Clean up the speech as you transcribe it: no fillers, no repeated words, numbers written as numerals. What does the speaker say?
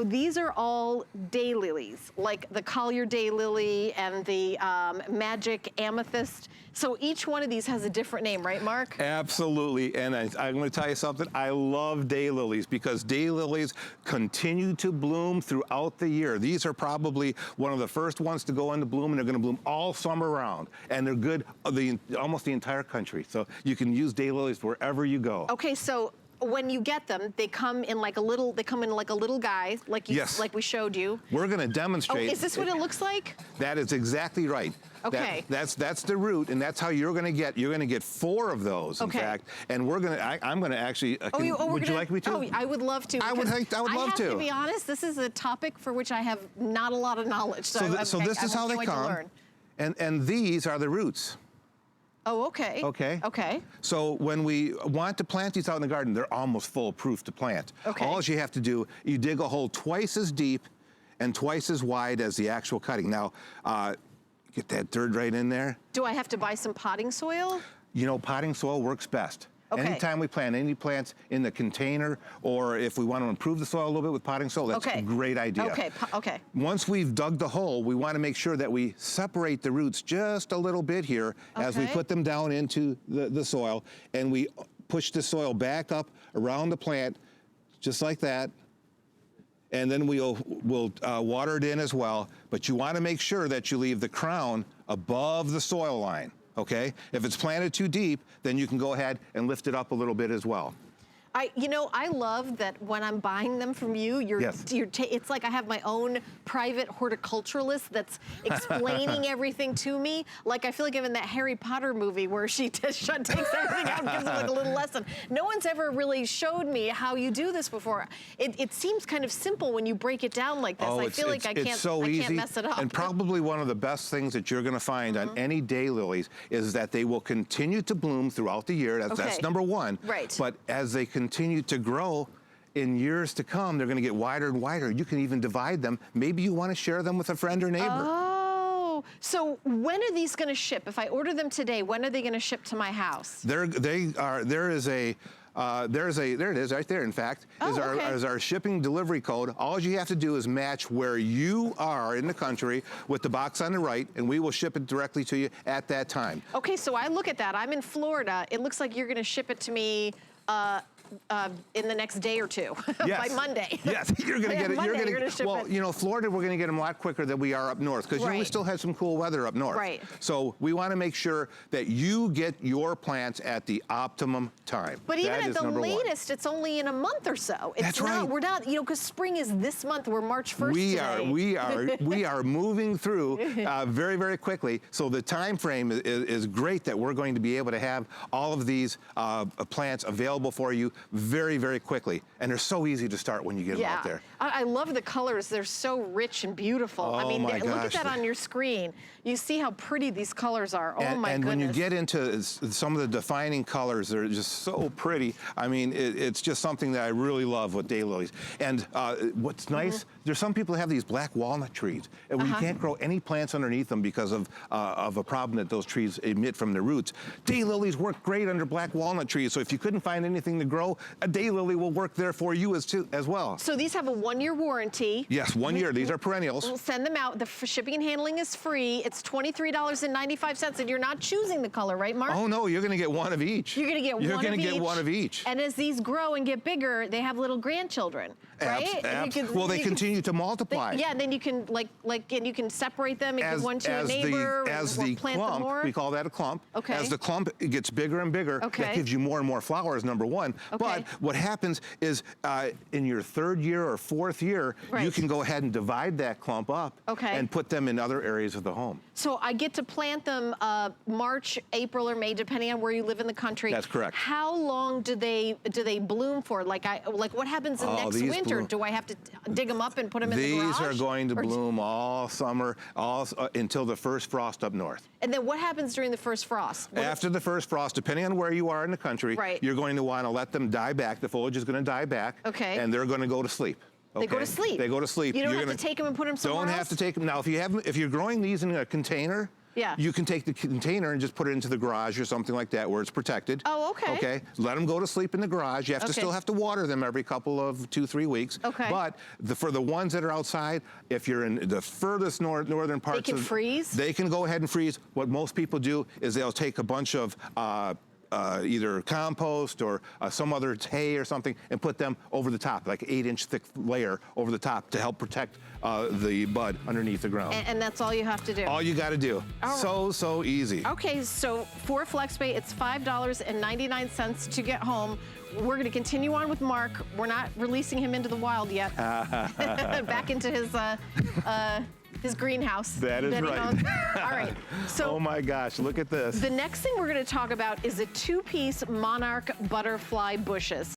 These are all daylilies, like the Collier daylily and the magic amethyst. So each one of these has a different name, right, Mark? Absolutely, and I'm going to tell you something. I love daylilies because daylilies continue to bloom throughout the year. These are probably one of the first ones to go into bloom, and they're going to bloom all summer round. And they're good almost the entire country. So you can use daylilies wherever you go. Okay, so when you get them, they come in like a little guy, like yes. like we showed you. We're going to demonstrate. Oh, is this what it looks like? That is exactly right. Okay. That's the root, and that's how you're going to get 4 of those, in fact. And I'm going to actually. Would you like me to? Oh, I would love to. I would love to. I have to be honest. This is a topic for which I have not a lot of knowledge. So this is how they come. And these are the roots. Oh, okay. Okay. Okay. So when we want to plant these out in the garden, they're almost foolproof to plant. Okay. All you have to do, you dig a hole twice as deep and twice as wide as the actual cutting. Now, get that dirt right in there. Do I have to buy some potting soil? You know, potting soil works best. Okay. Anytime we plant any plants in the container, or if we want to improve the soil a little bit with potting soil, that's a great idea. Okay, okay. Once we've dug the hole, we want to make sure that we separate the roots just a little bit here as we put them down into the soil, and we push the soil back up around the plant, just like that. And then we'll water it in as well, but you want to make sure that you leave the crown above the soil line. Okay, if it's planted too deep, then you can go ahead and lift it up a little bit as well. I love that when I'm buying them from you, it's like I have my own private horticulturalist that's explaining everything to me. Like I feel like I'm in that Harry Potter movie where she takes everything out and gives them like a little lesson. No one's ever really showed me how you do this before. It seems kind of simple when you break it down like this. I feel like I can't mess it up. And probably one of the best things that you're going to find on any daylilies is that they will continue to bloom throughout the year. That's number one. Right. But as they continue to grow, in years to come, they're going to get wider and wider. You can even divide them. Maybe you want to share them with a friend or neighbor. Oh, so when are these going to ship? If I order them today, when are they going to ship to my house? There it is right there, in fact, is our shipping delivery code. All you have to do is match where you are in the country with the box on the right, and we will ship it directly to you at that time. Okay, so I look at that. I'm in Florida. It looks like you're going to ship it to me in the next day or two, by Monday. Yes, you're going to get it. Monday, you're going to ship it. You know, Florida, we're going to get them a lot quicker than we are up north, because we still have some cool weather up north. Right. So we want to make sure that you get your plants at the optimum time. But even at the latest, it's only in a month or so. That's right. We're not, you know, because spring is this month. We're March 1st We are moving through very, very quickly. So the time frame is great that we're going to be able to have all of these plants available for you very, very quickly. And they're so easy to start when you get them out there. I love the colors. They're so rich and beautiful. Oh, I mean, look at that on your screen. You see how pretty these colors are. Oh, my goodness. And when you get into some of the defining colors, they're just so pretty. I mean, it's just something that I really love with daylilies. And what's nice, there's some people that have these black walnut trees, and you can't grow any plants underneath them because of a problem that those trees emit from their roots. Daylilies work great under black walnut trees, so if you couldn't find anything to grow, a daylily will work there for you as well. So these have a 1-year warranty. Yes, 1 year. These are perennials. We'll send them out. The shipping and handling is free. It's $23.95, and you're not choosing the color, right, Mark? Oh, no, you're going to get one of each. You're going to get one of each. And as these grow and get bigger, they have little grandchildren, right? Well, they continue to multiply. And then you can and you can separate them and give one to a neighbor. As the clump, we call that a clump. Okay. As the clump gets bigger and bigger, that gives you more and more flowers, number one. But what happens is in your 3rd year or 4th year, you can go ahead and divide that clump up and put them in other areas of the home. So I get to plant them March, April, or May, depending on where you live in the country. That's correct. How long do they bloom for? Like what happens in next winter? Do I have to dig them up and put them in the garage? These are going to bloom all summer, until the first frost up north. And then what happens during the first frost? After the first frost, depending on where you are in the country, you're going to want to let them die back. The foliage is going to die back. Okay. And they're going to go to sleep. They go to sleep. They go to sleep. You don't have to take them and put them somewhere else? Don't have to take them. Now, if you're growing these in a container, Yeah. you can take the container and just put it into the garage or something like that where it's protected. Oh, okay. Okay, let them go to sleep in the garage. You have to still have to water them every couple of 2-3 weeks. Okay. But for the ones that are outside, if you're in the furthest northern parts, they can freeze? They can go ahead and freeze. What most people do is they'll take a bunch of either compost or some other hay or something and put them over the top, like 8-inch thick layer over the top to help protect the bud underneath the ground. And that's all you have to do? All you got to do. So easy. Okay, so for FlexBait, it's $5.99 to get home. We're going to continue on with Mark. We're not releasing him into the wild yet. Back into his greenhouse. That is right. All right. So, oh my gosh, look at this. The next thing we're going to talk about is a 2-piece monarch butterfly bushes.